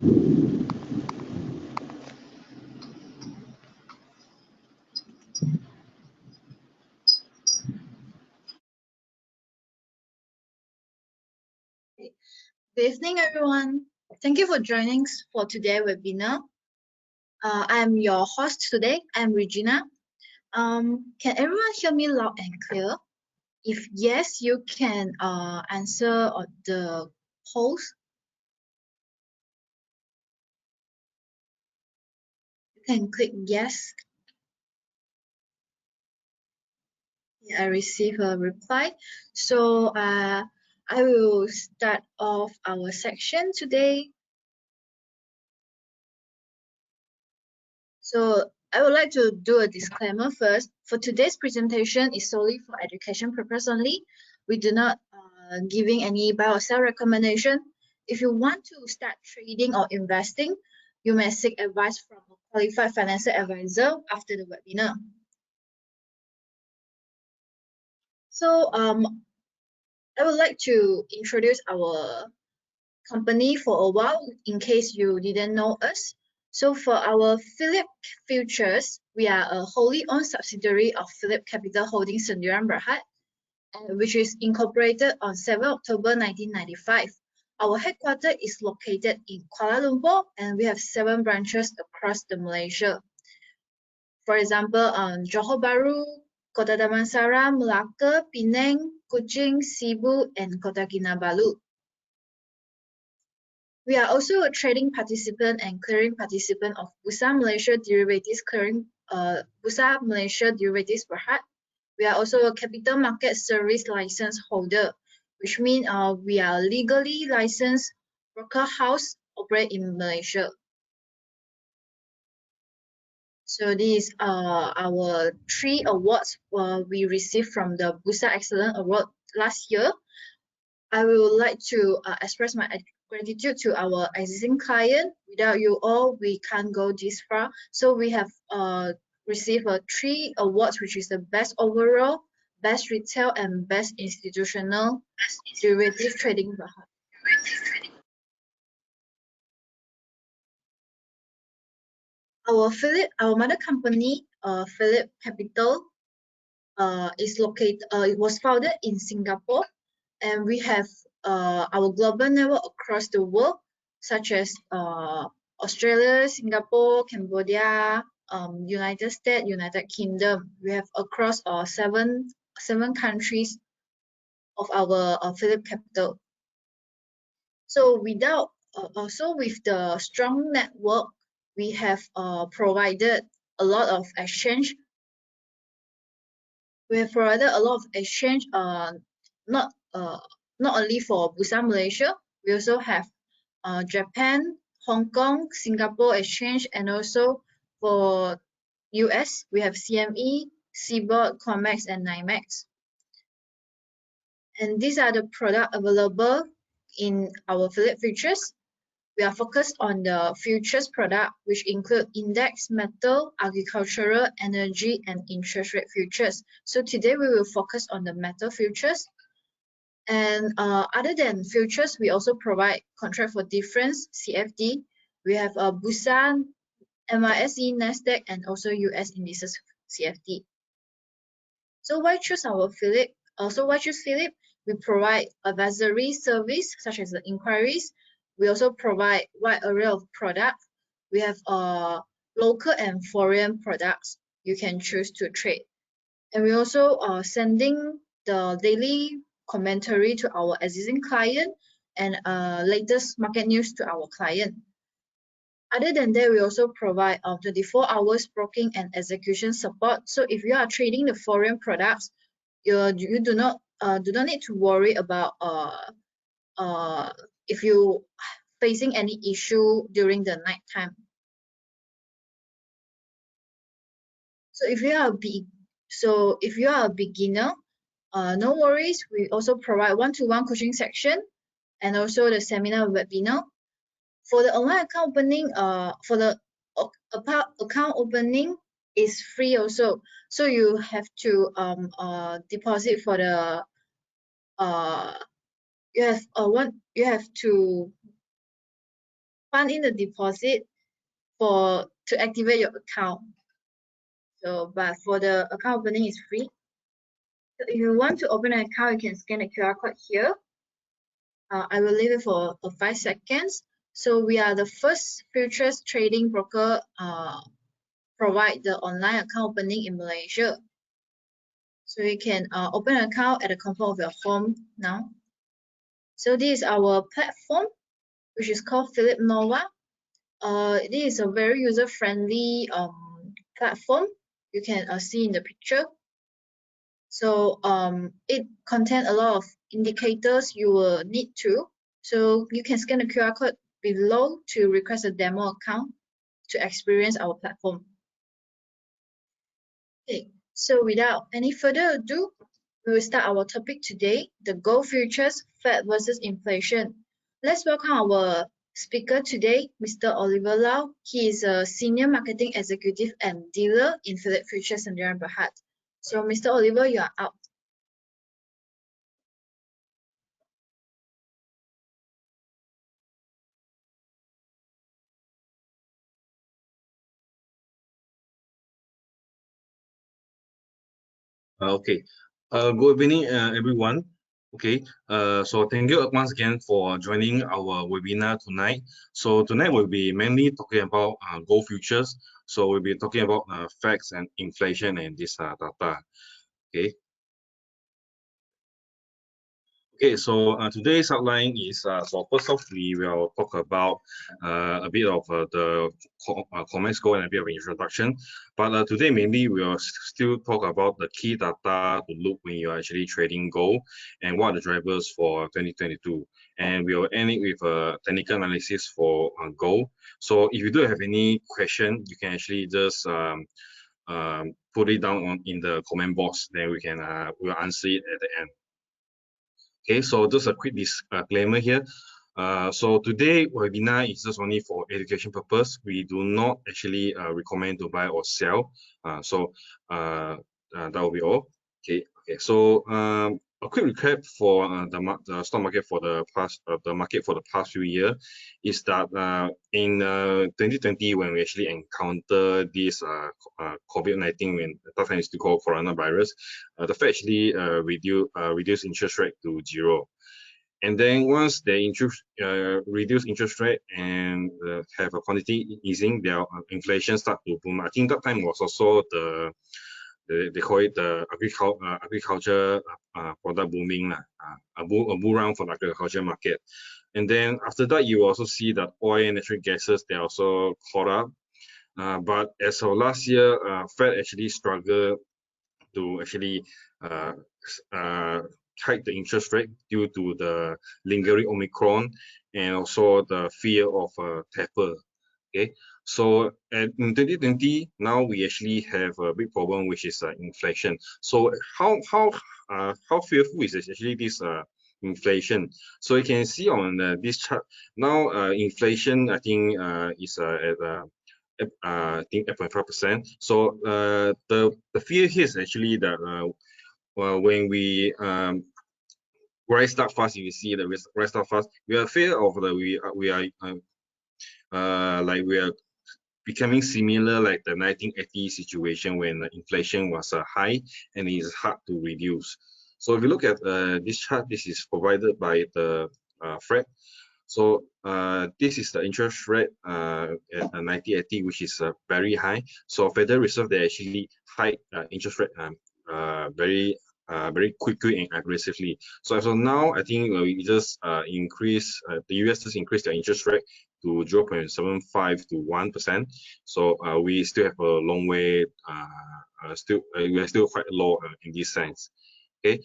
Good evening, everyone. Thank you for joining for today's webinar. I'm your host today. I'm Regina. Can everyone hear me loud and clear? If yes, you can answer the polls. You can click yes. I receive a reply. So I will start off our section today. So I would like to do a disclaimer first. For today's presentation is solely for education purpose only. We do not giving any buy or sell recommendation. If you want to start trading or investing, you may seek advice from a qualified financial advisor after the webinar. So I would like to introduce our company for a while in case you didn't know us. So for our Phillip Futures, we are a wholly owned subsidiary of Phillip Capital Holdings Sdn Bhd, which is incorporated on 7 October 1995. Our headquarters is located in Kuala Lumpur, and we have 7 branches across the Malaysia. For example, Johor Bahru, Kota Damansara, Melaka, Penang, Kuching, Sibu, and Kota Kinabalu. We are also a trading participant and clearing participant of Bursa Malaysia Derivatives Clearing, Bursa Malaysia Derivatives Bhd. We are also a capital market service license holder, which means we are legally licensed broker house operate in Malaysia. So these are our 3 awards we received from the Bursa Excellence Award last year. I would like to express my gratitude to our existing client. Without you all, we can't go this far. So we have received 3 awards, which is the best overall, best retail, and best institutional derivative trading. Our mother company, Phillip Capital, it was founded in Singapore, and we have our global network across the world, such as Australia, Singapore, Cambodia, United States, United Kingdom. We have across 7 countries of our Phillip Capital. So with the strong network, we have provided a lot of exchange. We have provided a lot of exchange, not only for Bursa Malaysia. We also have Japan, Hong Kong, Singapore exchange, and also for US, we have CME, Seaboard, Comex, and NYMEX. And these are the products available in our Phillip Futures. We are focused on the futures product, which include index, metal, agricultural, energy, and interest rate futures. So today we will focus on the metal futures. And other than futures, we also provide contract for difference, CFD. We have a Bursa, NYSE, Nasdaq, and also US indices CFD. So why choose our Phillip? Why choose Phillip? We provide advisory service such as the inquiries. We also provide wide array of products. We have local and foreign products you can choose to trade. And we also are sending the daily commentary to our existing client and latest market news to our client. Other than that, we also provide 24 hours broking and execution support. So if you are trading the foreign products, you do not need to worry about if you facing any issue during the night time. So if you are a beginner, no worries. We also provide one-to-one coaching section and also the seminar webinar. For the online account opening, for the account opening is free also. So you have to deposit for the you have to fund in the deposit to activate your account. So, but for the account opening is free. So if you want to open an account, you can scan the QR code here. I will leave it for 5 seconds. So we are the first futures trading broker provide the online account opening in Malaysia. So you can open an account at the comfort of your home now. So this is our platform, which is called Phillip Nova. This is a very user-friendly platform. You can see in the picture. So it contains a lot of indicators you will need to. So you can scan the QR code below to request a demo account to experience our platform. Okay, so without any further ado, we will start our topic today, the gold futures, Fed versus inflation. Let's welcome our speaker today, Mr. Oliver Lau. He is a senior marketing executive and dealer in Phillip Futures Sdn Bhd. So, Mr. Oliver, you are out. Okay. Good evening, everyone. Okay. So thank you once again for joining our webinar tonight. So tonight we'll be mainly talking about gold futures. So we'll be talking about facts and inflation and this data. Okay. Okay, so today's outline is so first off we will talk about a bit of the Comex goal and a bit of introduction. But today mainly we will still talk about the key data to look when you are actually trading gold and what are the drivers for 2022. And we will end it with a technical analysis for gold. So if you do have any question, you can actually just put it down in the comment box. Then we'll answer it at the end. Okay, so just a quick disclaimer here. So today webinar is just only for education purpose. We do not actually recommend to buy or sell. That will be all. Okay. So a quick recap for the stock market for the past few years is that in 2020 when we actually encounter this COVID-19, when that time is still called coronavirus, the Fed actually reduced interest rate to 0. And then once they reduce interest rate and have a quantity easing, their inflation start to boom. I think that time was also they call it the agriculture product booming, a bull run for the agriculture market. And then after that, you also see that oil and natural gases, they also caught up. But as of last year, Fed actually struggled to actually hike the interest rate due to the lingering Omicron and also the fear of taper. Okay, so in 2020 now we actually have a big problem, which is inflation. So how fearful is actually this inflation? So you can see on this chart now, inflation I think is at I think 8.5%. So the fear here is actually that when we rise up fast, you see the rise up fast. We are fear of the we are becoming similar like the 1980 situation when inflation was high and it is hard to reduce. So if you look at this chart, this is provided by the Fed. So this is the interest rate at 1980, which is very high. So Federal Reserve, they actually hike interest rate very quickly and aggressively. So as of now, I think we just increase the US just increased their interest rate to 0.75 to 1%. So we still have a long way. We are still quite low in this sense. Okay.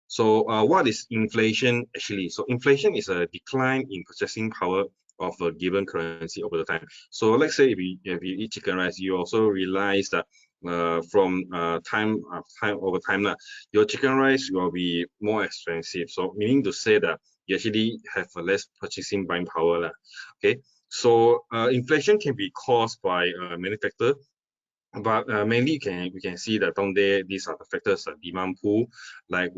So what is inflation actually? So inflation is a decline in purchasing power of a given currency over the time. So let's say if you eat chicken rice, you also realize that from time over time, your chicken rice will be more expensive. So meaning to say that you actually have a less purchasing buying power. Okay. So inflation can be caused by many factors. But mainly we can see that down there, these are the factors, demand pool, like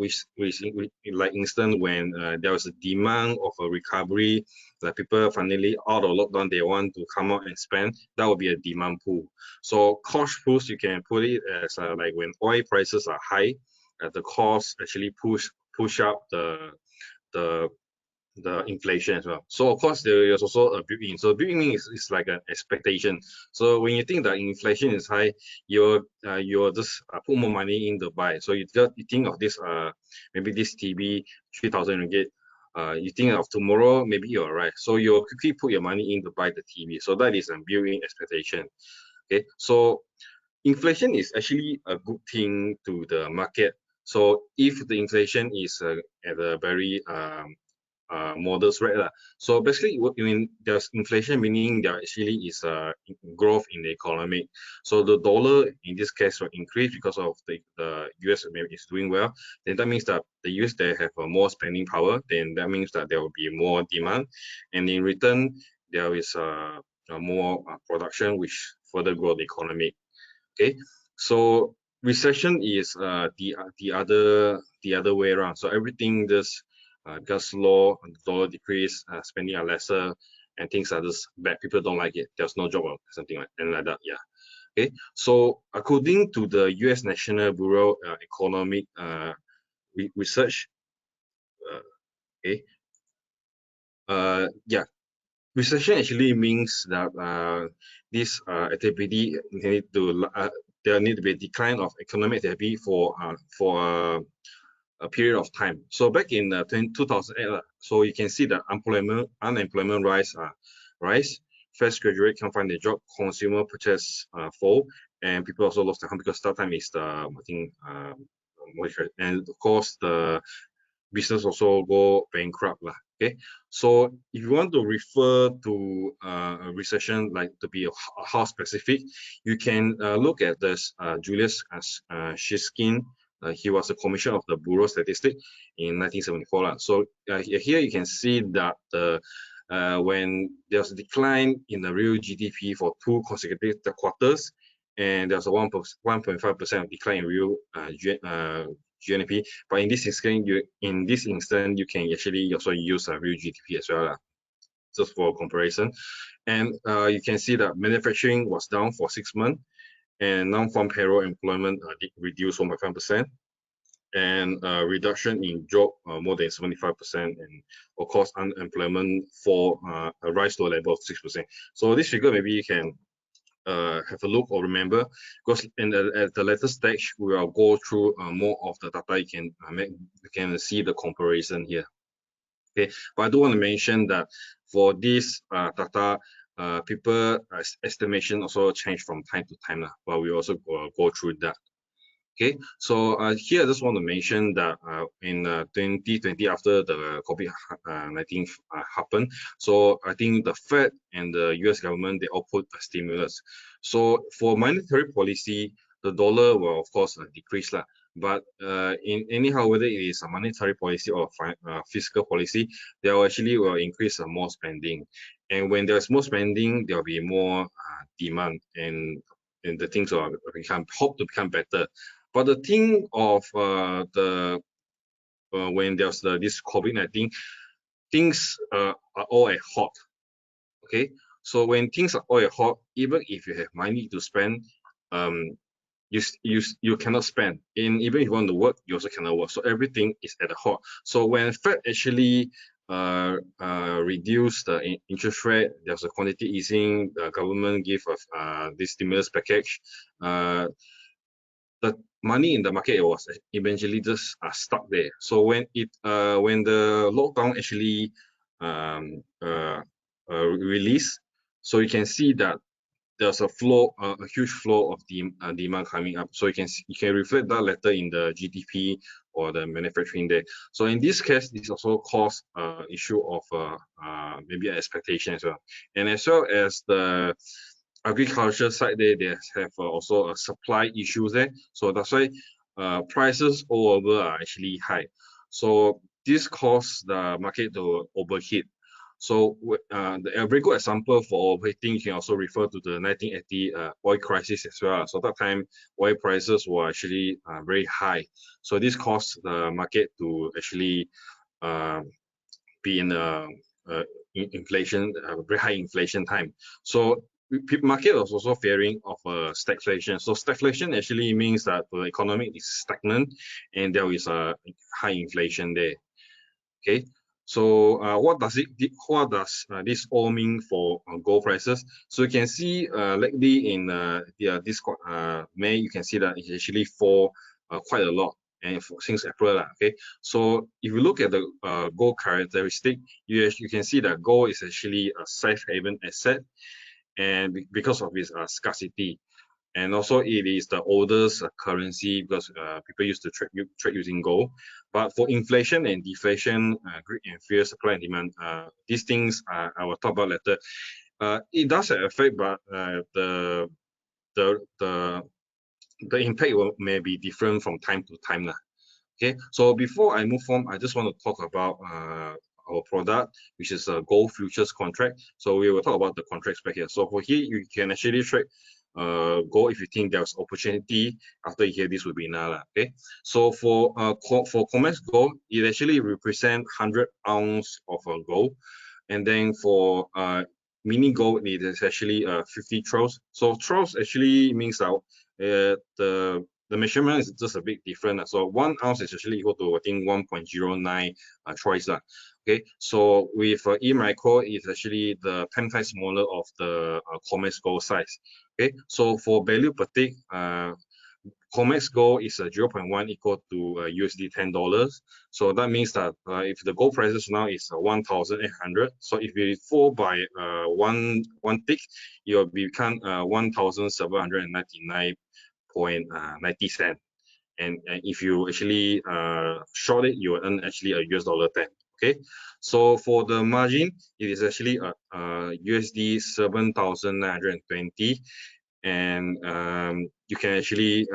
like instant when there was a demand of a recovery, like people finally out of lockdown, they want to come out and spend, that will be a demand pool. So cost pools, you can put it as like when oil prices are high, the cost actually push up the inflation as well. So of course there is also a built-in. So built-in is like an expectation. So when you think that inflation is high, you're just put more money in to buy. So you think of this maybe this TV 3,000 ringgit. You think of tomorrow, maybe you're right. So you quickly put your money in to buy the TV. So that is a built-in expectation. Okay, so inflation is actually a good thing to the market. So if the inflation is at a very models rate lah. So basically when there's inflation, meaning there actually is a growth in the economy. So the dollar in this case will increase because of the US is doing well. Then that means that the US, they have more spending power. Then that means that there will be more demand, and in return there is more production, which further grow the economy. Okay, so recession is the other way around. So everything just low, dollar decrease, spending are lesser, and things are just bad. People don't like it. There's no job or something like that. Yeah. Okay. So according to the U.S. National Bureau Economic Research, okay, yeah, recession actually means that this activity there need to be a decline of economic activity for a period of time. So back in 2008, so you can see that unemployment rise, fresh graduate can't find a job, consumer purchase fall, and people also lost their home because that time is the I think and of course the business also go bankrupt lah. Okay, so if you want to refer to a recession like to be how specific, you can look at this Julius Shiskin. He was a commissioner of the Bureau of Statistics in 1974 lah. So here you can see that when there's a decline in the real GDP for 2 consecutive quarters, and there's a 1.5% decline in real GNP. But in this instant, you can actually also use real GDP as well, just for comparison. And you can see that manufacturing was down for 6 months, and non-farm payroll employment reduced 1.5%, and reduction in job more than 75%, and of course unemployment for a rise to a level of 6%. So this figure maybe you can have a look or remember, because at the later stage we will go through more of the data. You can see the comparison here. Okay, but I do want to mention that for this data, people estimation also change from time to time, but we also go through that. Okay, so here I just want to mention that in 2020, after the COVID-19 happened, so I think the Fed and the US government, they all put a stimulus. So for monetary policy, the dollar will of course decrease lah. But anyhow, whether it is a monetary policy or fiscal policy, they will actually increase more spending. And when there's more spending, there will be more demand, and the things will hope to become better. But the thing of when there's this COVID-19, things are all at halt. Okay, so when things are all at halt, even if you have money to spend, you cannot spend. And even if you want to work, you also cannot work. So everything is at a halt. So when Fed actually reduce the interest rate, there's a quantity easing, the government give us this stimulus package, the money in the market was eventually just stuck there. So when the lockdown actually released, so you can see that there's a huge flow of demand coming up. So you can reflect that later in the GDP or the manufacturing there. So in this case, this also caused issue of maybe an expectation as well, and as well as the agriculture side there, they have also a supply issues there. So that's why prices all over are actually high. So this caused the market to overheat. So a very good example for overheating, you can also refer to the 1980 oil crisis as well. So that time oil prices were actually very high. So this caused the market to actually be in inflation, very high inflation time. So market was also fearing of stagflation. So stagflation actually means that the economy is stagnant and there is a high inflation there. Okay, so what does this all mean for gold prices? So you can see lately in this May, you can see that it actually fall quite a lot, and since April. Okay, so if you look at the gold characteristic, you can see that gold is actually a safe haven asset, and because of its scarcity. And also it is the oldest currency because people used to trade using gold. But for inflation and deflation, greed and fear, supply and demand, these things I will talk about later. It does have effect, but the impact may be different from time to time. Okay, so before I move on, I just want to talk about our product, which is a gold futures contract. So we will talk about the contracts back here. So for here, you can actually trade gold if you think there's opportunity. After you hear this webinar, okay. So for Comex gold, it actually represents 100 ounce of gold, and then for mini gold, it is actually 50 troughs. So troughs actually means that the measurement is just a bit different. So 1 ounce is actually equal to, I think, 1.09 troys. Okay, so with E-micro, it's actually the 10 times smaller of the Comex gold size. Okay, so for value per tick, Comex gold is 0.1 equal to USD $10. So that means that if the gold prices now is 1,800, so if it fall by one tick, it will become 1,799.90 cents. And if you actually short it, you will earn actually a $10. Okay, so for the margin, it is actually USD 7,920, and you can actually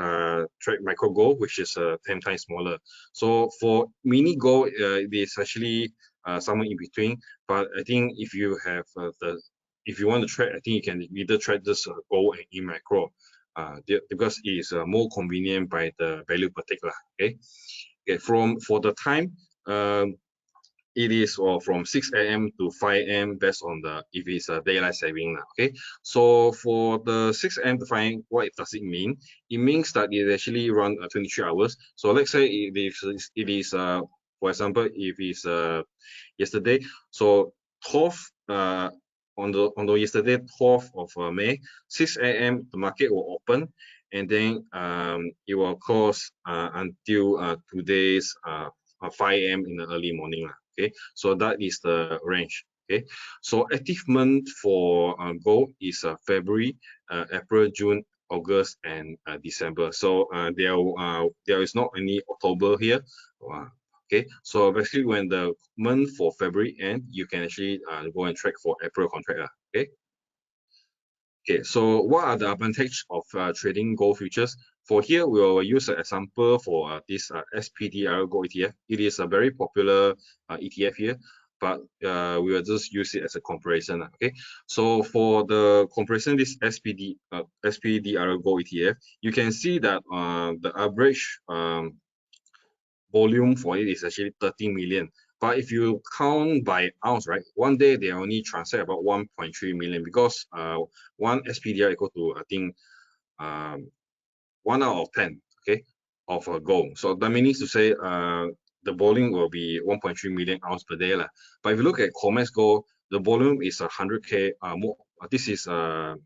trade micro gold, which is 10 times smaller. So for mini gold, it is actually somewhere in between. But I think if you have if you want to trade, I think you can either trade this gold and E-micro. Because it is more convenient by the value per tick. Okay. For the time, it is from 6 a.m. to 5 a.m. based on the if it's a daylight saving. Okay, so for the 6 a.m. to 5 a.m., what does it mean? It means that it actually run 23 hours. So let's say it is for example, if it's yesterday, so 12th on the yesterday 12th of May, 6 a.m. the market will open, and then it will close until today's 5 a.m. in the early morning. Okay, so that is the range. Okay, so active month for gold is February, April, June, August, and December. So there is not any October here. Okay, so basically when the month for February end, you can actually go and track for April contract. Okay. Okay, so what are the advantages of trading gold futures? For here, we will use an example for this SPDR gold ETF. It is a very popular ETF here, but we will just use it as a comparison. Okay, so for the comparison, this SPDR gold ETF, you can see that the average volume for it is actually 30 million. But if you count by ounce, right, one day they only transact about 1.3 million because one SPDR equal to, I think, 1 out of 10, okay, of gold. So that means to say the volume will be 1.3 million ounce per day. But if you look at Comex gold, the volume is 100K more. This is I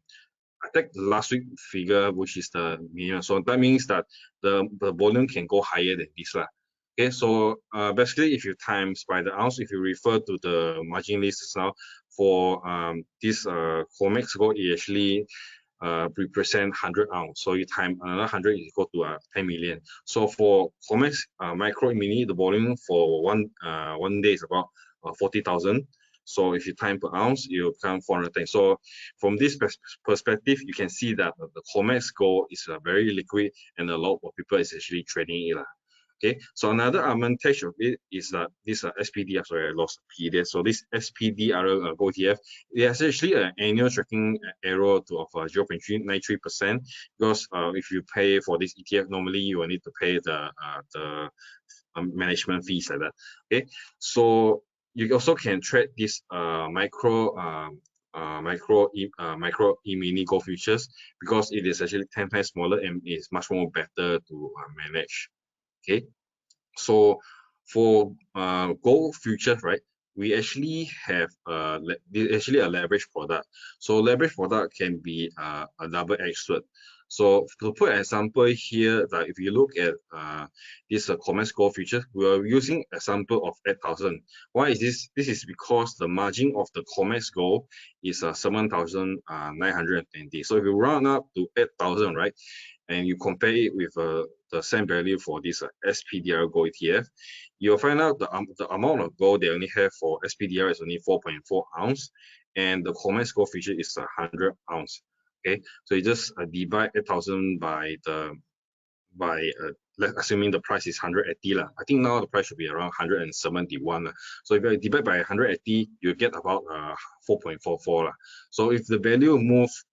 think the last week figure, which is the minimum. So that means that the volume can go higher than this. Okay, so basically, if you times by the ounce, if you refer to the margin list now for this Comex gold, it actually represent 100 ounce. So you time another 100 is equal to 10 million. So for Comex micro and mini, the volume for one day is about 40,000. So if you time per ounce, you come 410. So from this perspective, you can see that the Comex gold is very liquid and a lot of people is actually trading it. Okay, so another advantage of it is that this SPDR, sorry, I lost P there. So this SPDR Gold ETF, it has actually an annual tracking error of 0.393%, because if you pay for this ETF, normally you will need to pay the management fees like that. Okay, so you also can trade this micro E-mini gold futures, because it is actually 10 times smaller and is much more better to manage. Okay, so for gold futures, right, we actually have actually a leverage product. So leverage product can be a double-edged sword. So to put an example here, that if you look at this Comex gold futures, we are using example of 8,000. Why is this? This is because the margin of the Comex gold is 7,920. So if you round up to 8,000, right, and you compare it with the same value for this SPDR gold ETF, you'll find out the amount of gold they only have for SPDR is only 4.4 ounce, and the Comex gold future is 100 ounce. Okay, so you just divide 8,000 by assuming the price is 180 lah. I think now the price should be around 171 lah. So if you divide by 180, you get about 4.44 lah. So if the value moves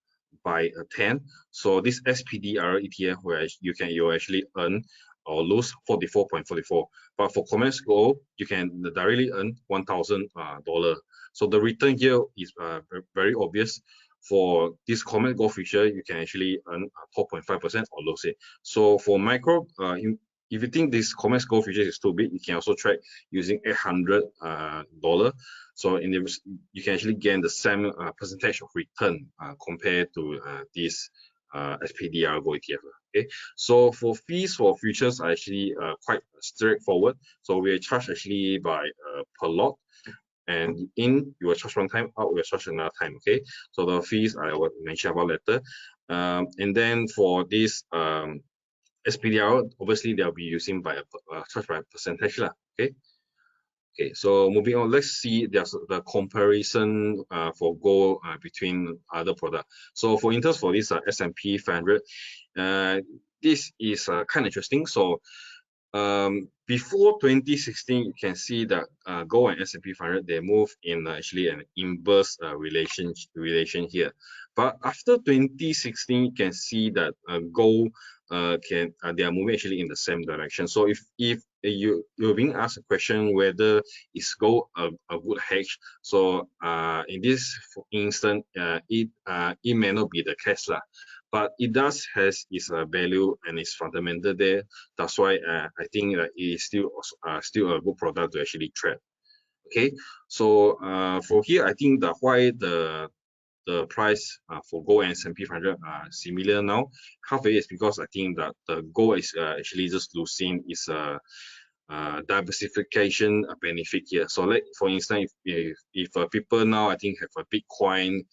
by 10, so this SPDR ETF, where you'll actually earn or lose 44.44. But for Comex Gold, you can directly earn $1,000. So the return here is very obvious. For this Comex Gold future, you can actually earn 4.5% or lose it. So for micro, if you think this Comex Gold future is too big, you can also trade using $800. So in this, you can actually gain the same percentage of return compared to this SPDR Gold ETF. Okay, so for fees for futures are actually quite straightforward. So we are charged actually by per lot. And in, you will charge one time, out, you will charge another time. Okay, so the fees I will mention about later. And then for this SPDR, obviously they'll be using by charged by percentage lah. Okay. Okay, so moving on, let's see there's the comparison for gold between other products. So for instance, for this S&P 500, this is kind of interesting. So before 2016, you can see that gold and S&P 500, they move in actually an inverse relation here. But after 2016, you can see that gold they are moving actually in the same direction. So if you're being asked a question whether is gold a good hedge, so in this instance, it may not be the case lah. But it does has its value and its fundamental there. That's why I think it is still a good product to actually trade. Okay, so for here, I think why the price for gold and S&P 500 are similar now. Half of it is because I think that the gold is actually just losing its diversification benefit here. So like for instance, if people now I think have a Bitcoin,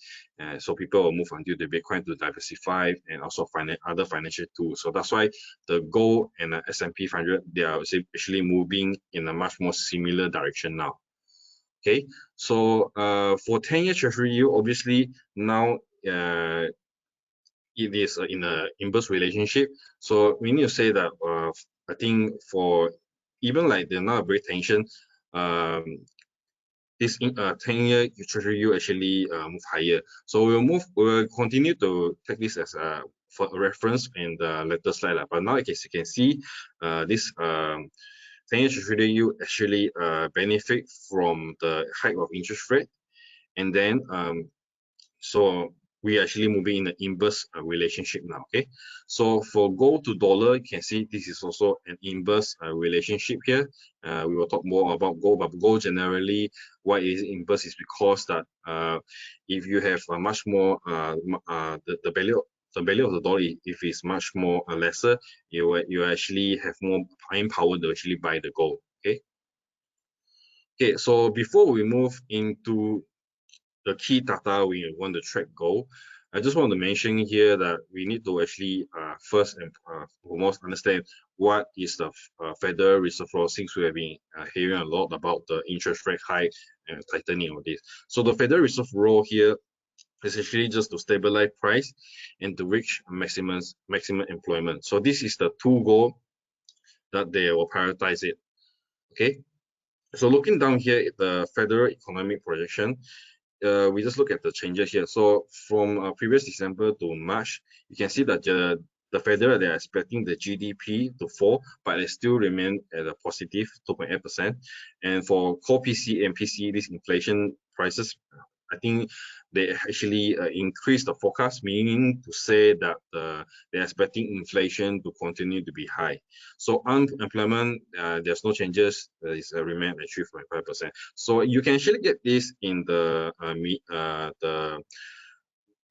so people will move onto the Bitcoin to diversify and also find other financial tools. So that's why the gold and the S&P 500, they are actually moving in a much more similar direction now. Okay, so for 10-year Treasury yield, obviously now it is in an inverse relationship. So we need to say that I think for even like the now break tension, this 10-year Treasury yield actually move higher. So we'll continue to take this as for a reference in the later slide. But now as you can see, this 10-year Treasury yield actually benefit from the hike of interest rate, and then so we are actually moving in the inverse relationship now. Okay, so for gold to dollar, you can see this is also an inverse relationship here. We will talk more about gold, but gold generally, why is it inverse is because that if you have a much more the value of the dollar, if it's much more lesser, you actually have more buying power to actually buy the gold. Okay. Okay, so before we move into the key data we want to track gold, I just want to mention here that we need to actually first and foremost understand what is the Federal Reserve role, since we have been hearing a lot about the interest rate hike and tightening of this. So the Federal Reserve role here is actually just to stabilize price and to reach maximum employment. So this is the two goals that they will prioritize it. Okay, so looking down here at the federal economic projection, we just look at the changes here. So from previous December to March, you can see that the federal, they are expecting the GDP to fall, but it still remain at a positive 2.8%. And for core PCE and PCE, these inflation prices, I think they actually increased the forecast, meaning to say that they're expecting inflation to continue to be high. So unemployment, there's no changes, it's remain at 3.5%. So you can actually get this in the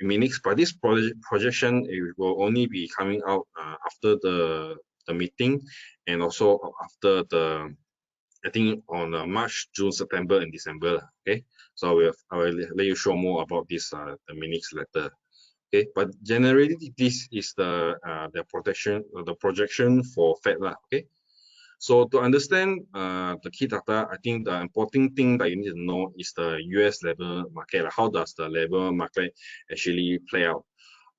minutes, but this projection, it will only be coming out after the meeting, and also after the, I think on March, June, September, and December. Okay, so I will let you show more about this the minutes later. Okay, but generally this is the projection for Fed lah. Okay, so to understand the key data, I think the important thing that you need to know is the US labor market. How does the labor market actually play out?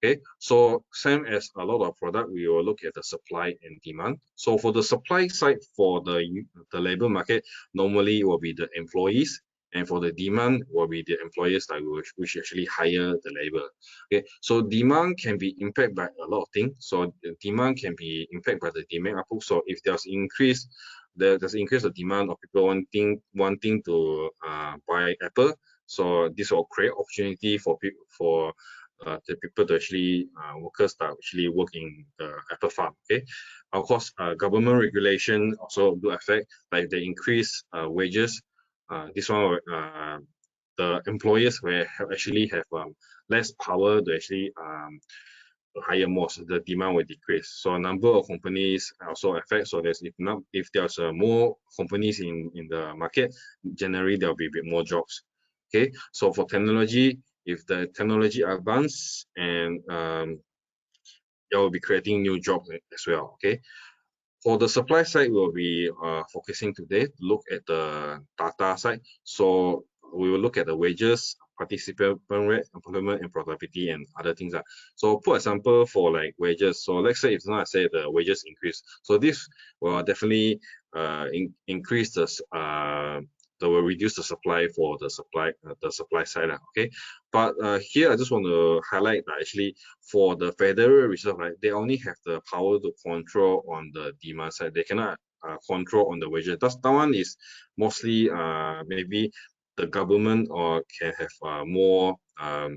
Okay, so same as a lot of product, we will look at the supply and demand. So for the supply side, for the labor market, normally will be the employees, and for the demand will be the employers that which actually hire the labor. Okay, so demand can be impacted by a lot of things. So the demand can be impacted by the demand output. So if there's increase the demand of people wanting to buy Apple, so this will create opportunity for people the people to actually workers that actually work in the Apple farm. Okay, of course, government regulation also do affect, like the increase wages. This one the employers will actually have less power to actually hire more, so the demand will decrease. So a number of companies also affect. So if there's more companies in the market, generally there will be a bit more jobs. Okay, so for technology, if the technology advance, and it will be creating new jobs as well. Okay, for the supply side, we'll be focusing today to look at the data side. So we will look at the wages, participant rate, employment and productivity, and other things. So for example, for like wages, so let's say if not say the wages increase, so this will definitely increase will reduce the supply for the supply side. Okay, but here I just want to highlight that actually for the Federal Reserve, right, they only have the power to control on the demand side. They cannot control on the wages. That one is mostly maybe the government or can have more power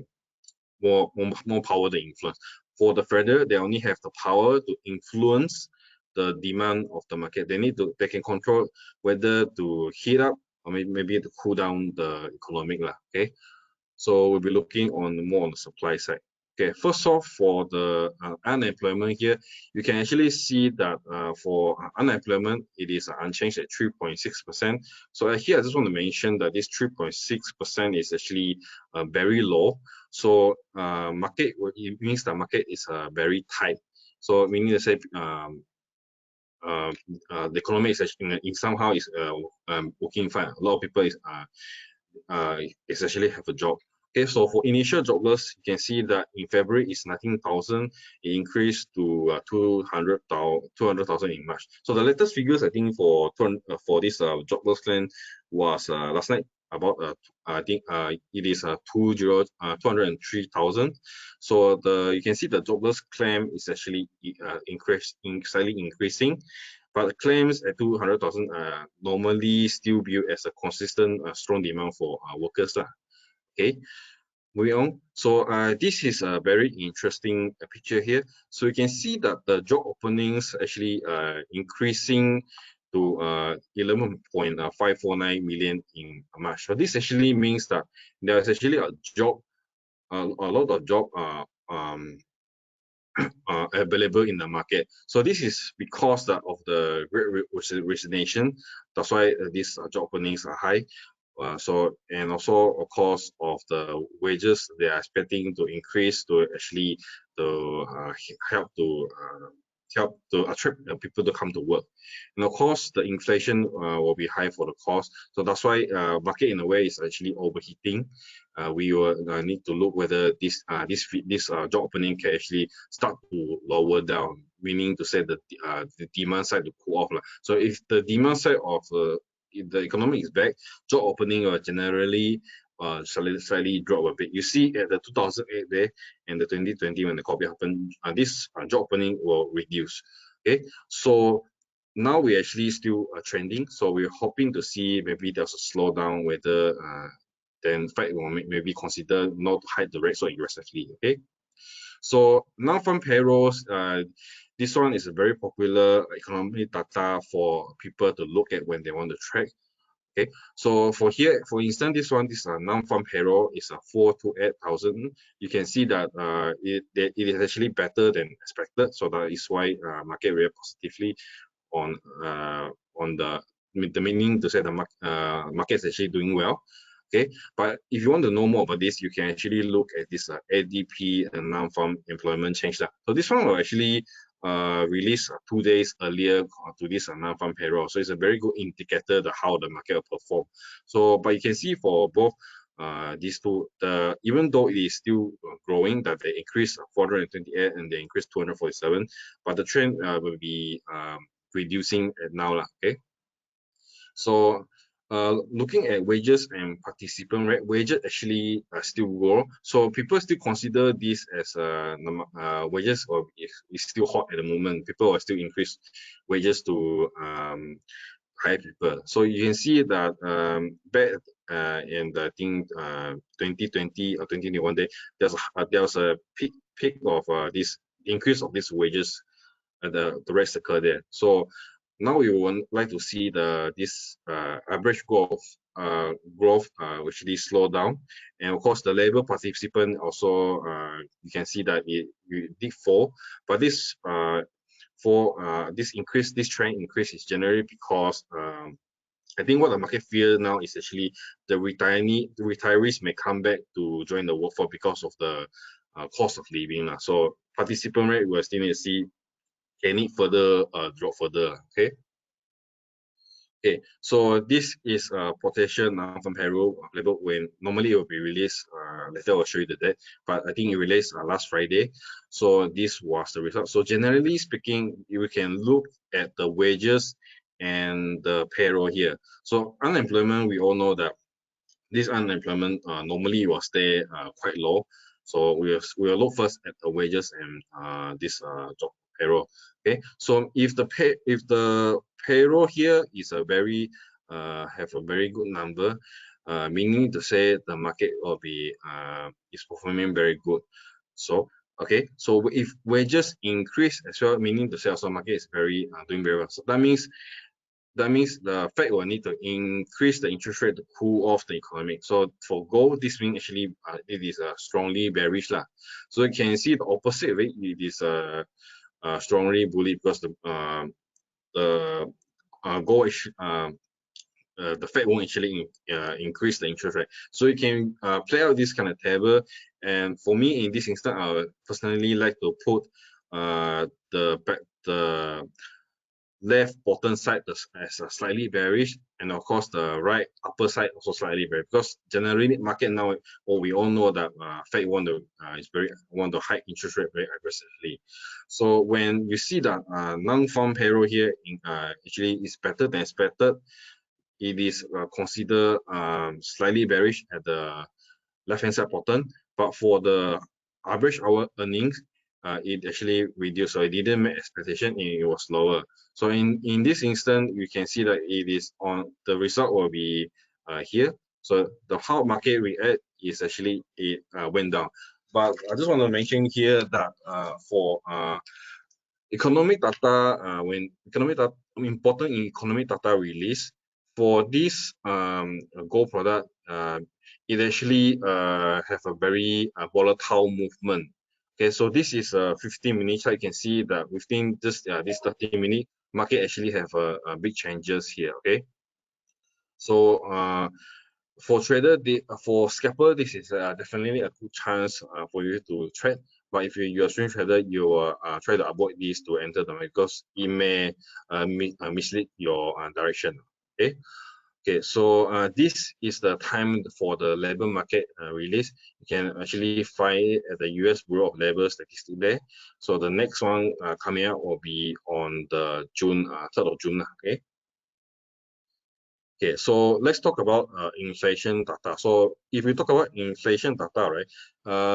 to influence. For the Federal, they only have the power to influence the demand of the market. They can control whether to heat up or maybe to cool down the economic lah. Okay, so we'll be looking more on the supply side. Okay, first off, for the unemployment here, you can actually see that for unemployment, it is unchanged at 3.6%. So here I just want to mention that this 3.6% is actually very low. So market, it means the market is very tight. So meaning to say the economy is actually in somehow is working fine. A lot of people is actually have a job. Okay, so for initial jobless, you can see that in February it's 19,000. It increased to 200,000 in March. So the latest figures I think for this jobless claim was last night about I think it is 203,000. So you can see the jobless claim is actually slightly increasing. But the claims at 200,000 normally still viewed as a consistent strong demand for workers. Okay, moving on. So this is a very interesting picture here. So you can see that the job openings actually increasing to 11.549 million in March. So this actually means that there is actually a lot of job available in the market. So this is because of the great resignation. That's why these job openings are high. And also of course of the wages, they are expecting to increase to actually help to attract people to come to work. And of course the inflation will be high for the cost. So that's why market in a way is actually overheating. We will need to look whether this job opening can actually start to lower down meaning to say the demand side to cool off. So if the demand side of the economy is back, job opening will generally slightly drop a bit. You see at the 2008 there and the 2020 when the COVID happened, this job opening will reduce. Okay, so now we actually still trending, so we're hoping to see maybe there's a slowdown, whether then Fed will maybe consider not to hike the rate so aggressively. Okay, so non-farm payrolls, this one is a very popular economic data for people to look at when they want to track. Okay, so for here, for instance, this non-farm payroll is a 428,000. You can see that it is actually better than expected, so that is why market react positively on the meaning to say the market is actually doing well. Okay, but if you want to know more about this, you can actually look at this ADP and non-farm employment change. So this one will actually released 2 days earlier to this non-farm payroll, so it's a very good indicator of how the market will perform. So, but you can see for both these two, even though it is still growing, that they increased 428 and they increased 247, but the trend will be reducing now. Okay, so looking at wages and participant rate, wages actually still grow. So people still consider this as wages, or is still hot at the moment. People will still increase wages to hire people. So you can see that back in the 2020 or 2021 day, there's a peak of this increase of these wages at the rest occur there. So now we would like to see this average growth actually slow down, and of course the labor participant also you can see that it did fall, but this this trend increase is generally because I think what the market fear now is actually the retirees may come back to join the workforce because of the cost of living. So participant rate will still need to see can it further drop further. Okay. Okay, so this is a potential non-farm payroll level when normally it will be released. Later I'll show you the date, but I think it released last Friday. So this was the result. So generally speaking, we can look at the wages and the payroll here. So unemployment, we all know that this unemployment normally will stay quite low. So we'll look first at the wages and this job payroll. Okay, so if the payroll here is a very have a very good number, meaning to say the market will be is performing very good. So okay, so if wages increase as well, meaning to say also market is very doing very well. So that means the Fed will need to increase the interest rate to cool off the economy. So for gold, this means actually it is strongly bearish lah. So you can see the opposite of it. It is strongly bullish because the gold the Fed won't actually increase the interest rate. So you can play out this kind of table. And for me, in this instance, I would personally like to put the left bottom side as a slightly bearish, and of course the right upper side also slightly bearish, because generally market now, we all know that Fed want to hike interest rate very aggressively. So when you see that non-farm payroll here actually is better than expected, it is considered slightly bearish at the left hand side bottom, but for the average hour earnings, it actually reduced, so it didn't meet expectation, it was lower. So in this instance, you can see that it is on the result will be here. So the how market react is actually it went down. But I just want to mention here that for economic data, when economic data, important economic data release for this gold product, it actually have a very volatile movement. Okay, so this is a 15 minutes. So you can see that within this 30-minute market actually have a big changes here. Okay, so for trader, for scalper, this is definitely a good chance for you to trade. But if you're a swing trader, you will try to avoid this to enter the market because it may mislead your direction. Okay. Okay, so this is the time for the labor market release. You can actually find it at the US Bureau of Labor Statistics there. So the next one coming out will be on the 3rd of June. Okay. Okay, so let's talk about inflation data. So if we talk about inflation data, right,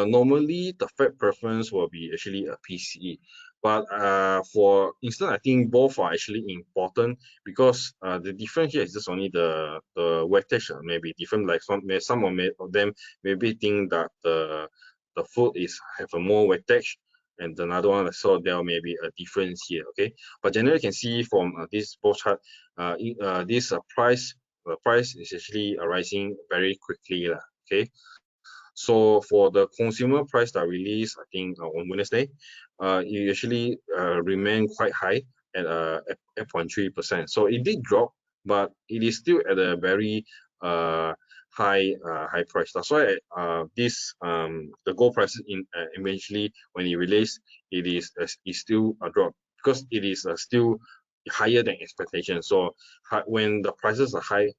normally the Fed preference will be actually a PCE. But for instance, I think both are actually important because the difference here is just only the weightage may be different. Like some of them maybe think that the food have a more weightage, and another one, so there may be a difference here. Okay, but generally you can see from this both chart, this price is actually rising very quickly. Okay, so for the consumer price that released, I think on Wednesday, it actually remained quite high at 8.3%. So it did drop, but it is still at a very high price. That's why the gold prices eventually when it released, it is still a drop because it is still higher than expectation. So when the prices are high,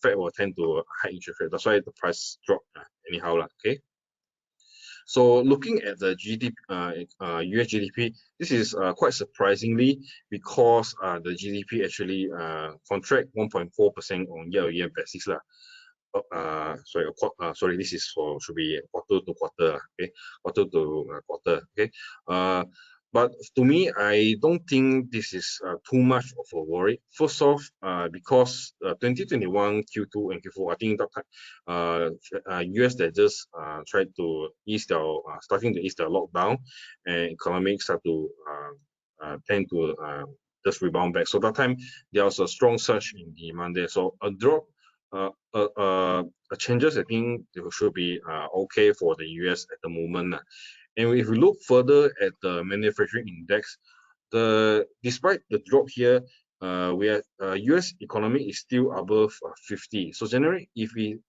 Fed will tend to high interest rate. That's why the price drop anyhow. Okay. So looking at the GDP, US GDP, this is quite surprisingly because the GDP actually contract 1.4% on year-on-year basis. Sorry, this is for should be quarter to quarter. Okay, quarter to quarter. Okay, but to me, I don't think this is too much of a worry. First off, because 2021 Q2 and Q4, I think that US that just tried to ease their starting to ease their lockdown, and economics start to tend to just rebound back. So that time there was a strong surge in demand there. So a drop changes, I think it should be okay for the US at the moment. And if we look further at the manufacturing index, despite the drop here, US economy is still above 50. So generally, if it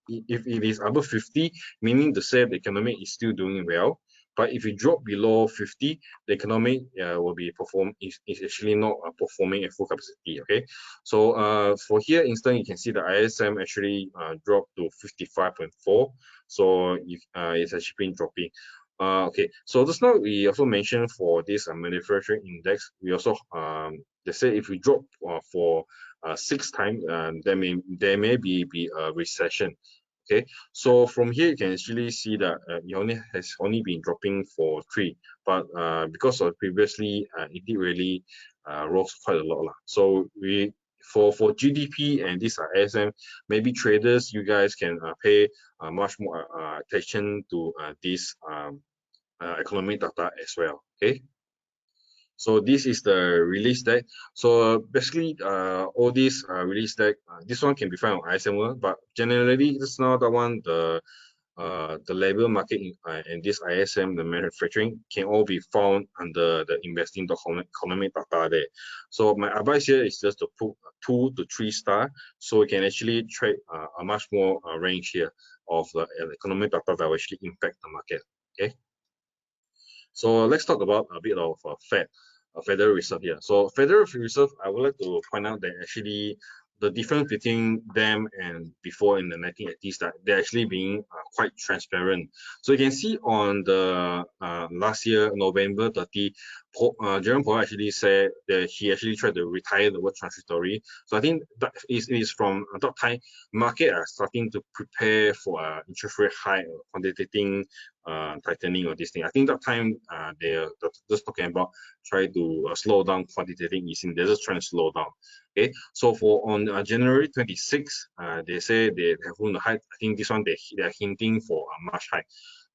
is above 50, meaning to say the economy is still doing well. But if you drop below 50, the economy is actually not performing at full capacity. Okay, so for here, instance, you can see the ISM actually dropped to 55.4. So it's actually been dropping. Okay, so just now we also mentioned for this manufacturing index, we also they say if we drop for 6 times, there may be a recession. Okay, so from here you can actually see that it has only been dropping for 3, but because of previously it did really rose quite a lot. So for GDP and this ISM, maybe traders, you guys can pay much more attention to this economic data as well. Okay. So this is the release deck. So basically, all these release deck, this one can be found on ISM, but generally, just now that one, the labor market and this ISM, the manufacturing, can all be found under the economic data there. So my advice here is just to put 2 to 3 star, so we can actually trade a much more range here of the economic data that will actually impact the market. Okay. So let's talk about a bit of Federal Reserve here. So Federal Reserve, I would like to point out that actually the difference between them and before in the 1980s, that they're actually being quite transparent. So you can see on the last year, November 30, Jerome Powell actually said that he actually tried to retire the word transitory. So I think that is from that time, market are starting to prepare for interest rate high, quantitative tightening or this thing. I think that time they're just talking about try to slow down quantitative easing. They're just trying to slow down. Okay, so for on January 26, they say they have going to hike. I think this one they are hinting for a March hike.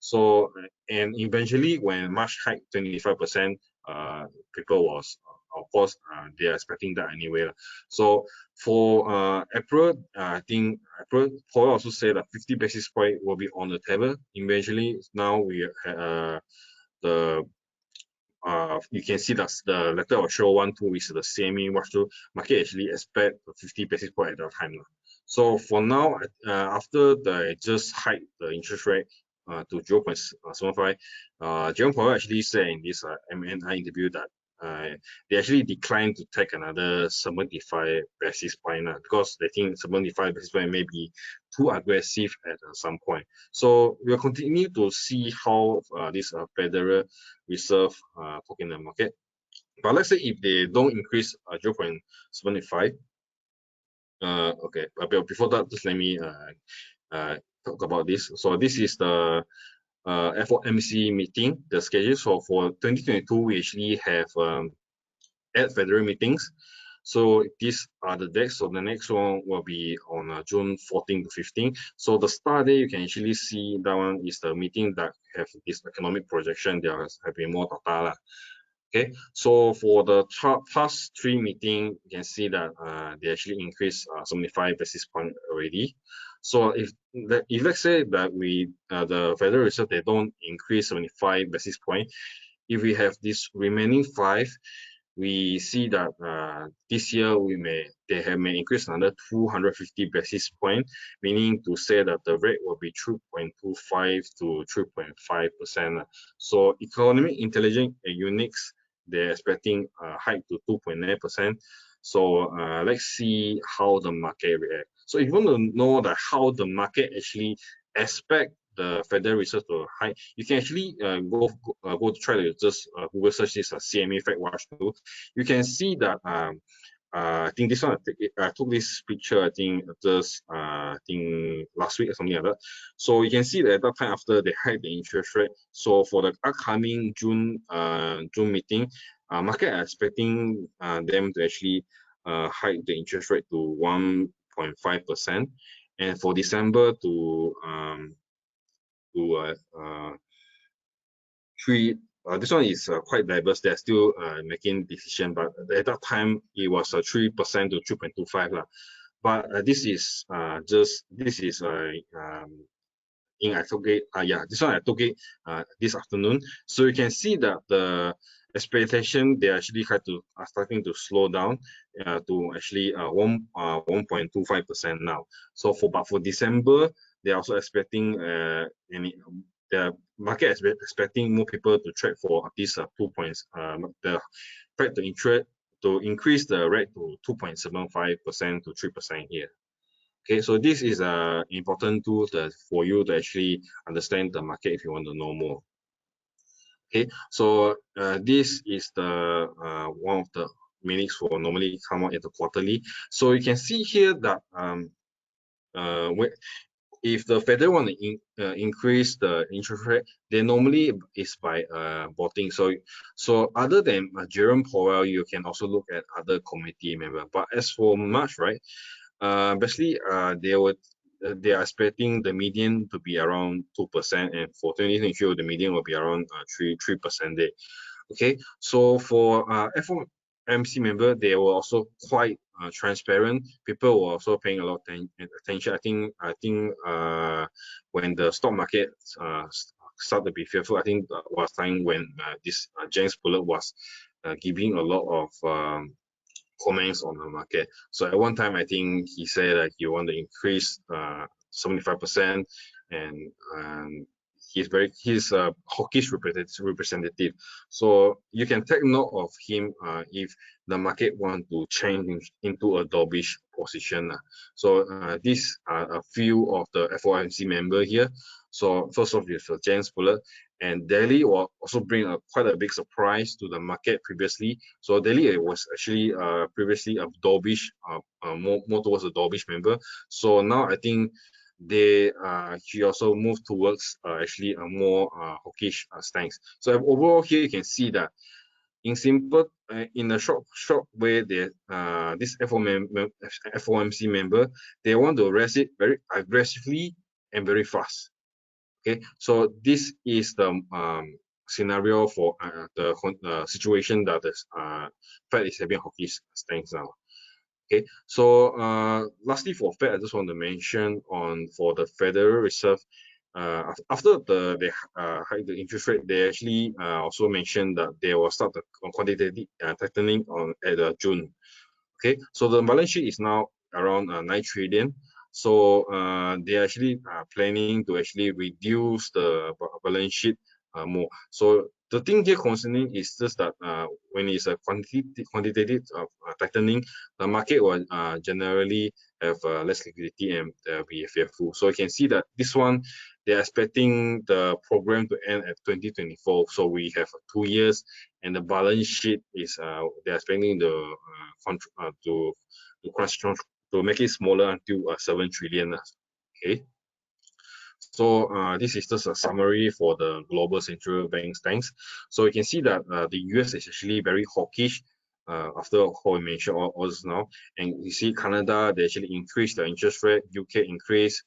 So and eventually when March hike 25%, people was of course they are expecting that anyway. So for April, I think April Powell also said that 50 basis point will be on the table. Eventually, now we you can see that the letter of show 1-2 weeks the CME watch to market actually expect 50 basis point at that time. So for now, after they just hike the interest rate to 0.75, Jerome Powell actually said in this MNI interview that they actually declined to take another 75 basis point because they think 75 basis point may be too aggressive at some point. So we'll continue to see how this Federal Reserve talk in the market. But let's say if they don't increase 0.75, okay, but before that, just let me talk about this. So this is the FOMC meeting, the schedule. So for 2022, we actually have 8 federal meetings. So these are the dates. So the next one will be on June 14 to 15. So the start day, you can actually see that one is the meeting that have this economic projection. There has been more data. Okay, so for the past 3 meetings, you can see that they actually increased 75 basis point already. So if let's say that the Federal Reserve, they don't increase 75 basis point, if we have this remaining 5, we see that this year they may increase another 250 basis point, meaning to say that the rate will be 3.25 to 3.5%. So economic intelligence units, they're expecting a hike to 2.9%. So let's see how the market react. So if you want to know that how the market actually expect the Federal Reserve to hike, you can actually go to try to just Google search this CME Fed Watch tool. You can see that I think this one I took this picture I think just I think last week or something like that. So you can see that at that time after they hike the interest rate. So for the upcoming June meeting, market are expecting them to actually hike the interest rate to 1.5%, and for December to 3. This one is quite diverse. They're still making decision, but at that time it was 3% to 3.25 But this is I took it. This one I took it this afternoon. So you can see that the expectation they actually are starting to slow down to actually 1.25% now. So for December, they're also expecting the market is expecting more people to trade for at least 2 points. The Fed to increase the rate to 2.75% to 3% here. Okay, so this is an important tool for you to actually understand the market if you want to know more. Okay, so this is the one of the meetings for normally come out at the quarterly. So you can see here that if the Federal want to increase the interest rate, they normally is by voting. So other than Jerome Powell, you can also look at other committee members. But as for March, right, basically they are expecting the median to be around 2%, and for 2022 the median will be around 3%. Okay, so for FOMC member, they were also quite transparent. People were also paying a lot of attention. I think when the stock market started to be fearful, I think was time when this James Bullard was giving a lot of comments on the market. So at one time, I think he said that he want to increase 75%, and he's a hawkish representative. So you can take note of him if the market want to change into a dovish position. So these are a few of the FOMC member here. So first off is James Bullard, and Daly will also bring quite a big surprise to the market previously. So Daly was actually previously a dovish, more towards a dovish member. So now I think he also moved towards actually a more hawkish stance. So overall here you can see that in a short way, this FOMC member, they want to raise it very aggressively and very fast. Okay, so this is the scenario for the situation that the Fed is having hawkish stance now. Okay, so lastly for Fed, I just want to mention for the Federal Reserve, after they hike the interest rate, they actually also mentioned that they will start the quantitative tightening at June. Okay, so the balance sheet is now around 9 trillion. So they actually planning to actually reduce the balance sheet more. So The thing here concerning is just that when it's a quantitative tightening, the market will generally have less liquidity and be fearful. So you can see that this one, they're expecting the program to end at 2024. So we have 2 years, and the balance sheet is they're expecting the to make it smaller until 7 trillion. Okay. So this is just a summary for the global central bank stance. So you can see that the US is actually very hawkish after how we mentioned all this now. And you see Canada, they actually increased the interest rate, UK increased,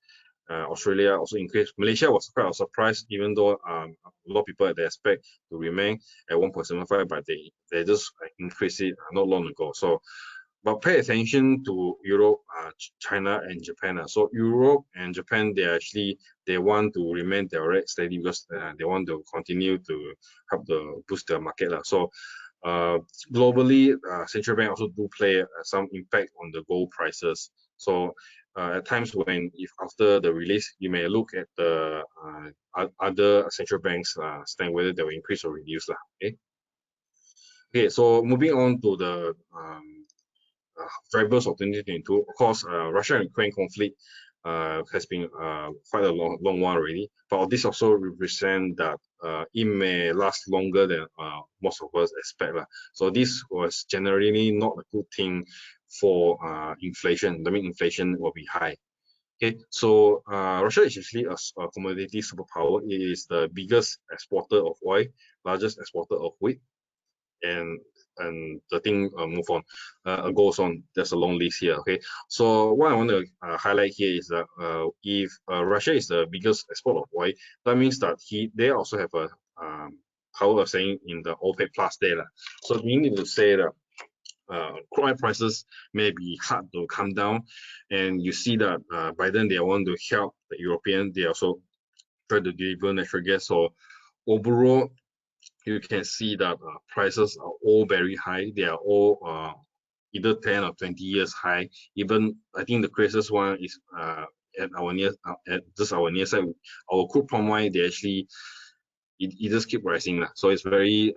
Australia also increased. Malaysia was quite a surprise, even though a lot of people they expect to remain at 1.75, but they just increased it not long ago. So but pay attention to Europe, China, and Japan. So Europe and Japan, they want to remain their rate steady because they want to continue to help the boost the market. So globally, central bank also do play some impact on the gold prices. So at times when if after the release, you may look at the other central banks stand whether they will increase or reduce. Okay. Okay. So moving on to the drivers of 2022. Of course, Russia and Ukraine conflict has been quite a long one already, but this also represent that it may last longer than most of us expect. So this was generally not a good thing for inflation. I mean, inflation will be high. Okay, so Russia is actually a commodity superpower. It is the biggest exporter of oil, largest exporter of wheat, and the thing goes on. There's a long list here. Okay, so what I want to highlight here is that if Russia is the biggest exporter of oil, that means that they also have a power of saying in the OPEC plus there. So we need to say that crude oil prices may be hard to come down, and you see that Biden, they want to help the European. They also try to deliver natural gas. So overall, you can see that prices are all very high. They are all either 10 or 20 years high. Even I think the craziest one is at our near side, our crude palm oil. They actually it just keep rising. So it's very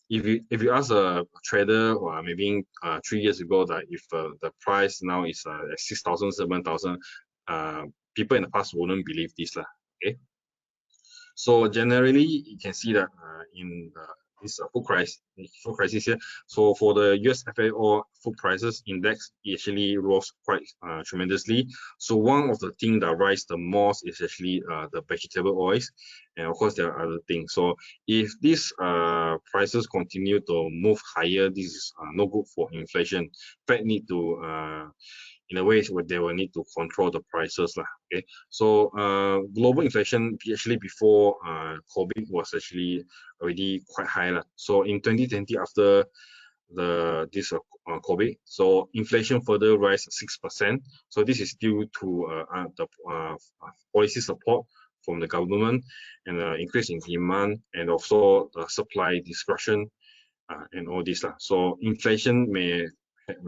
if you ask a trader or maybe 3 years ago that if the price now is at 6,000, 7,000, people in the past wouldn't believe this. Okay. So generally, you can see that in this food crisis here. So for the US FAO food prices index, it actually rose quite tremendously. So one of the things that rise the most is actually the vegetable oils, and of course there are other things. So if these prices continue to move higher, this is no good for inflation. Fed need to in a way where they will need to control the prices. Okay, so global inflation actually before COVID was actually already quite high. So in 2020, after this COVID, so inflation further rise 6%. So this is due to the policy support from the government and increase in demand and also the supply disruption and all this. So inflation may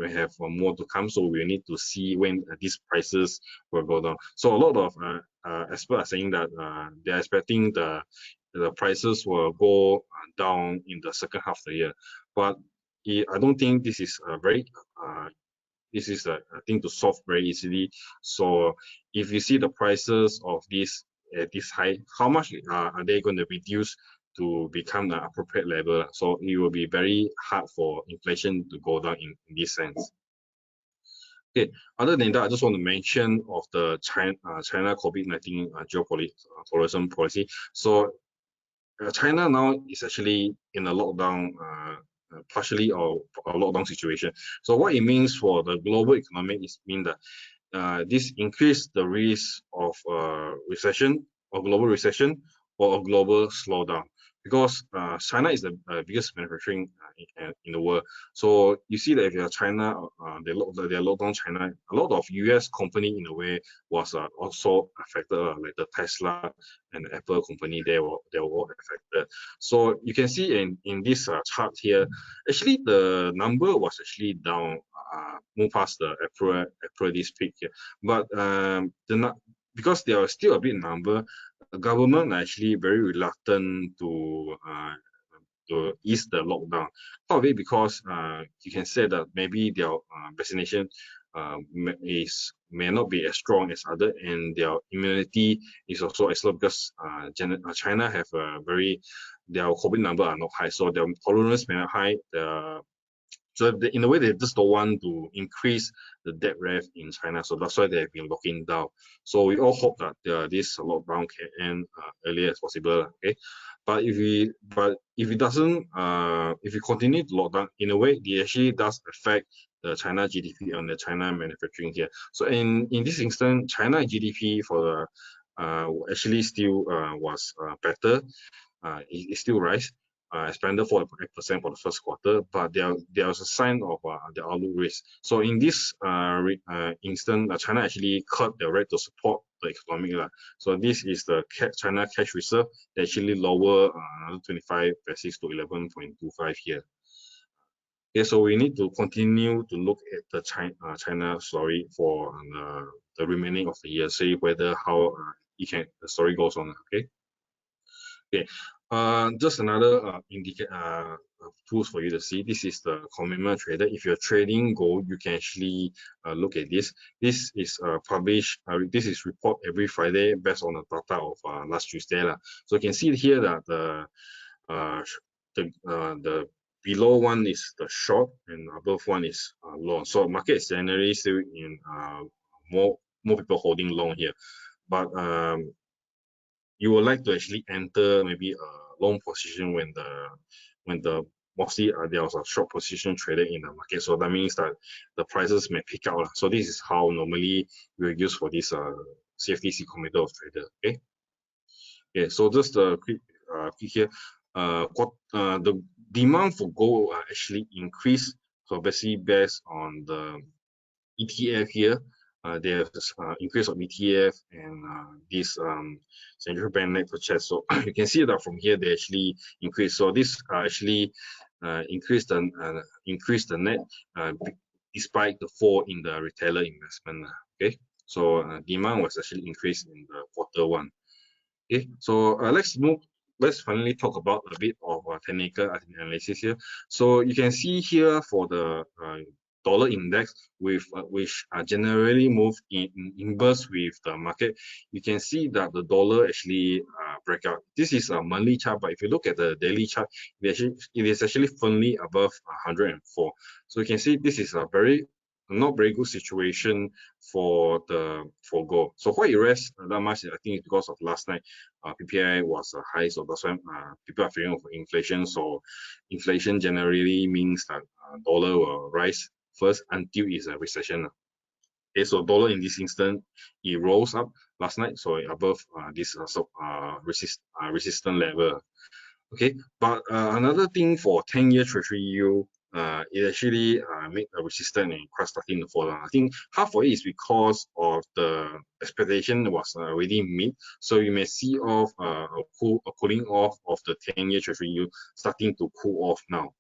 have more to come, so we need to see when these prices will go down. So a lot of experts are saying that they're expecting the prices will go down in the second half of the year, but I don't think this is a thing to solve very easily. So if you see the prices of this at this high, how much are they going to reduce to become the appropriate level? So it will be very hard for inflation to go down in this sense. Okay, other than that, I just want to mention of the China COVID-19 tourism policy. So China now is actually in a lockdown, partially or a lockdown situation. So what it means for the global economy is mean that this increase the risk of recession or global recession or a global slowdown, because China is the biggest manufacturing in the world. So you see that if you're China, they locked down China. A lot of US company in a way was also affected, like the Tesla and the Apple company. They were all affected. So you can see in this chart here, actually the number was actually down, move past the April this peak here, but because there are still a big number, the government are actually very reluctant to ease the lockdown. Part of it because you can say that maybe their vaccination may not be as strong as other, and their immunity is also as low because China have a their COVID number are not high, so their tolerance may not high. In a way, they just don't want to increase the death rate in China, so that's why they have been locking down. So we all hope that this lockdown can end earlier as possible. Okay, but if it doesn't, if we continue to lock down, in a way, it actually does affect the China GDP and the China manufacturing here. So in this instance, China GDP for the actually still was better. It still rise. Expanded 4.8% for the first quarter, but there was a sign of the outlook risk. So in this instance, China actually cut the rate to support the economy. So this is the China cash reserve that actually lower another 25 basis to 11.25 here. Okay, so we need to continue to look at the China story for the remaining of the year, see whether how the story goes on. Okay. Okay, just another tools for you to see. This is the commitment trader. If you're trading gold, you can actually look at this. This is published. This is report every Friday based on the data of last Tuesday. So you can see here that the below one is the short and above one is long. So market is generally still in more people holding long here, but you would like to actually enter maybe a long position when the mostly there was a short position traded in the market. So that means that the prices may pick up. So this is how normally we use for this CFTC committee of trader. Okay. Okay. So just a quick here. The demand for gold actually increased. So basically based on the ETF here. There's increase of ETF and this central bank net purchase. So you can see that from here they actually increase. So this actually increased the net despite the fall in the retailer investment. Okay, so demand was actually increased in the quarter one. Okay, so let's finally talk about a bit of technical analysis here. So you can see here for the dollar index which generally move in inverse with the market. You can see that the dollar actually break out. This is a monthly chart, but if you look at the daily chart, it is actually firmly above 104. So you can see this is a not very good situation for gold. So why it rests that much, I think it's because of last night PPI was high, so that's why people are fearing of inflation. So inflation generally means that dollar will rise first until it's a recession. Okay, so dollar in this instant it rose up last night, so above this resistance level. Okay, but another thing for 10-year Treasury yield, it actually made a resistance and quite starting to fall down. I think half of it is because of the expectation was already mid, so you may see a cooling off of the 10-year Treasury yield starting to cool off now.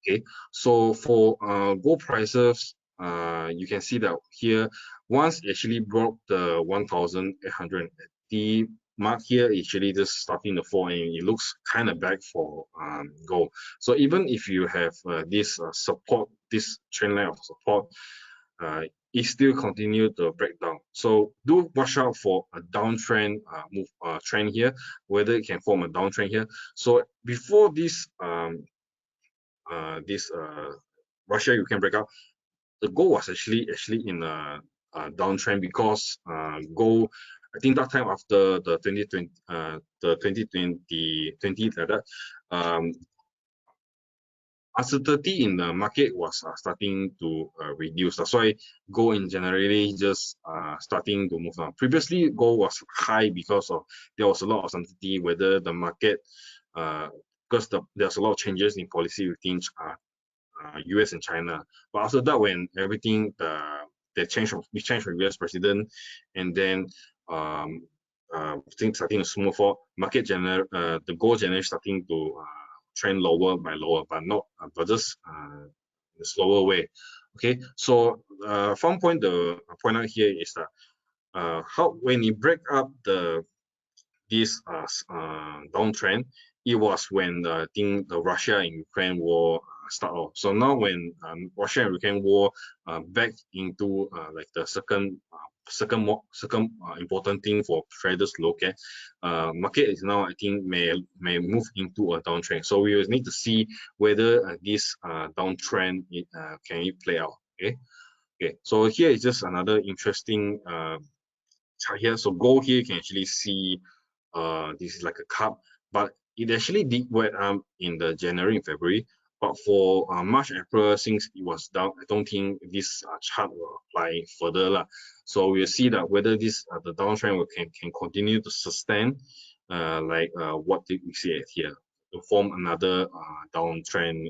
Okay, so for gold prices, you can see that here once it actually broke the 1,880 mark here, actually just starting to fall, and it looks kind of back for gold. So even if you have this support, this trend line of support, it still continue to break down. So do watch out for a downtrend trend here, whether it can form a downtrend here. So before this Russia Ukraine breakout, the gold was actually in a downtrend because gold, I think that time after the 2020 like that, uncertainty in the market was starting to reduce. That's why gold in generally just starting to move down. Previously, gold was high because there was a lot of uncertainty whether the market, because there's a lot of changes in policy within US and China. But after that, when everything we changed from US president, and then things starting to smooth out, the gold generally starting to trend lower by lower, but just in a slower way. Okay, so one point to point out here is that when you break up the this downtrend, it was when I think the Russia and Ukraine war start off. So now when Russia and Ukraine war back into like the second important thing for traders to look at, market is now I think may move into a downtrend. So we will need to see whether this downtrend can it play out. Okay, so here is just another interesting chart here. So gold here, you can actually see this is like a cup, but it actually did well in the January and February. But for March, April, since it was down, I don't think this chart will apply further. So we'll see that whether this the downtrend can continue to sustain, like what did we see here, to form another downtrend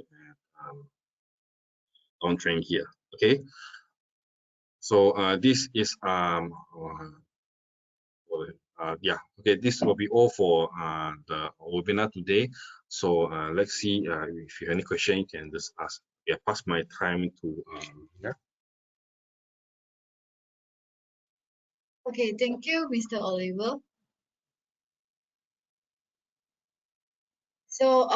here. Okay. So this is yeah, okay, this will be all for the webinar today. So let's see if you have any question, you can just ask. Yeah, pass my time to yeah. Okay, thank you, Mr. Oliver. So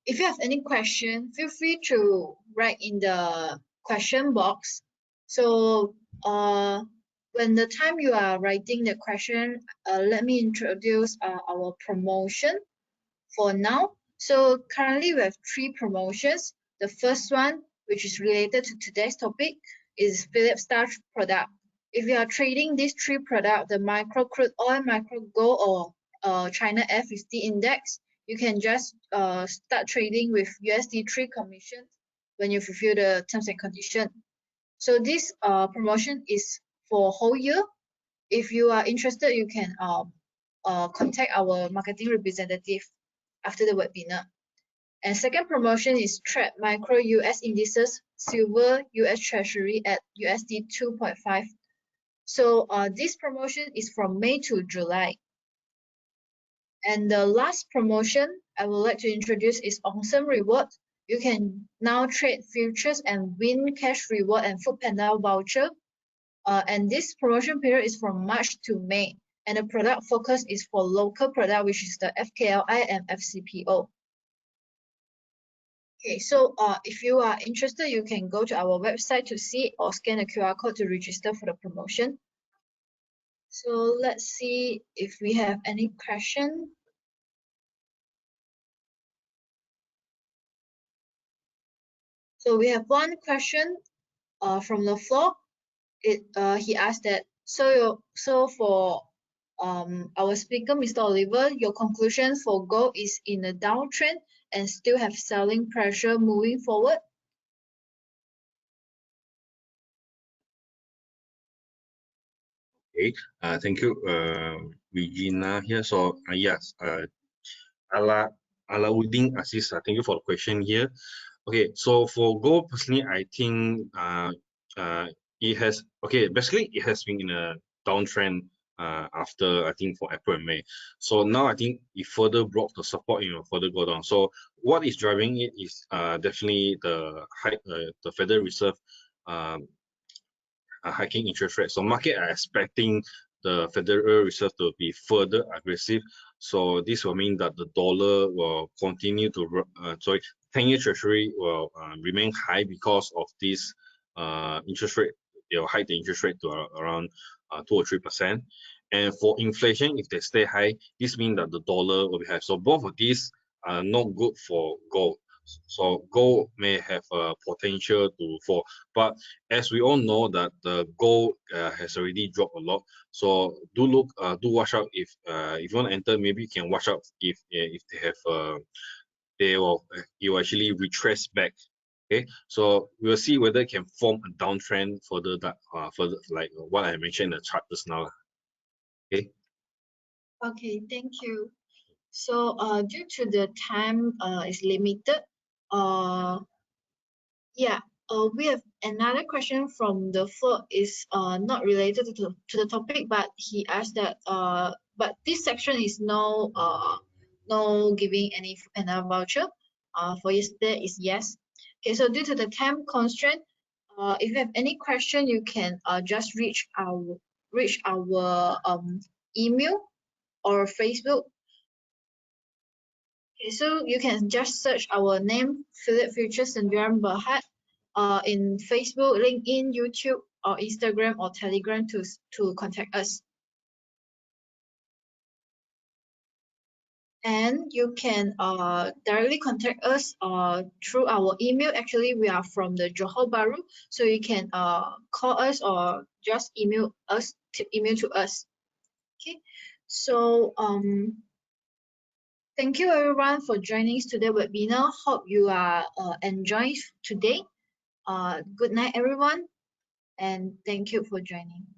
if you have any question, feel free to write in the question box. So when the time you are writing the question, let me introduce our promotion for now. So currently we have 3 promotions. The first one, which is related to today's topic, is Phillip Futures product. If you are trading these 3 products, the micro crude oil, micro gold, or China F50 index, you can just start trading with USD3 commission when you fulfill the terms and conditions. So this promotion is for whole year. If you are interested, you can contact our marketing representative after the webinar. And second promotion is trade micro US indices silver US Treasury at USD 2.5. So this promotion is from May to July. And the last promotion I would like to introduce is Awesome Reward. You can now trade futures and win cash reward and Foodpanda voucher. And this promotion period is from March to May. And the product focus is for local product, which is the FKLI and FCPO. Okay, so if you are interested, you can go to our website to see or scan the QR code to register for the promotion. So let's see if we have any question. So we have one question from the floor. He asked that, so for our speaker, Mr. Oliver, your conclusion for gold is in a downtrend and still have selling pressure moving forward? Okay, thank you, Regina here. So yes, Alauddin Aziz, thank you for the question here. Okay, so for gold, personally, I think it has, okay, basically it has been in a downtrend after I think for April and May. So now I think it further broke the support, further go down. So what is driving it is definitely the Federal Reserve hiking interest rate. So market are expecting the Federal Reserve to be further aggressive. So this will mean that the dollar will continue to, 10-year Treasury will remain high because of this interest rate. They'll hike the interest rate to around 2 or 3%. And for inflation, if they stay high, this means that the dollar will be high. So both of these are not good for gold. So gold may have a potential to fall, but as we all know that the gold has already dropped a lot. So do watch out if you want to enter. Maybe you can watch out if they have it will actually retrace back. Okay, so we'll see whether it can form a downtrend further like what I mentioned in the chart just now. Okay. Okay, thank you. So due to the time is limited, yeah, we have another question from the floor is not related to the topic, but he asked that but this section is no giving any Foodpanda voucher. For yesterday is yes. Okay, so due to the time constraint, if you have any question, you can just reach our email or Facebook. Okay, so you can just search our name, Phillip Futures Sdn Bhd, in Facebook, LinkedIn, YouTube, or Instagram or Telegram to contact us. And you can directly contact us through our email. Actually, we are from the Johor Bahru, so you can call us or just email to us. Okay, so thank you everyone for joining today's webinar. Hope you are enjoying today. Good night everyone, and thank you for joining.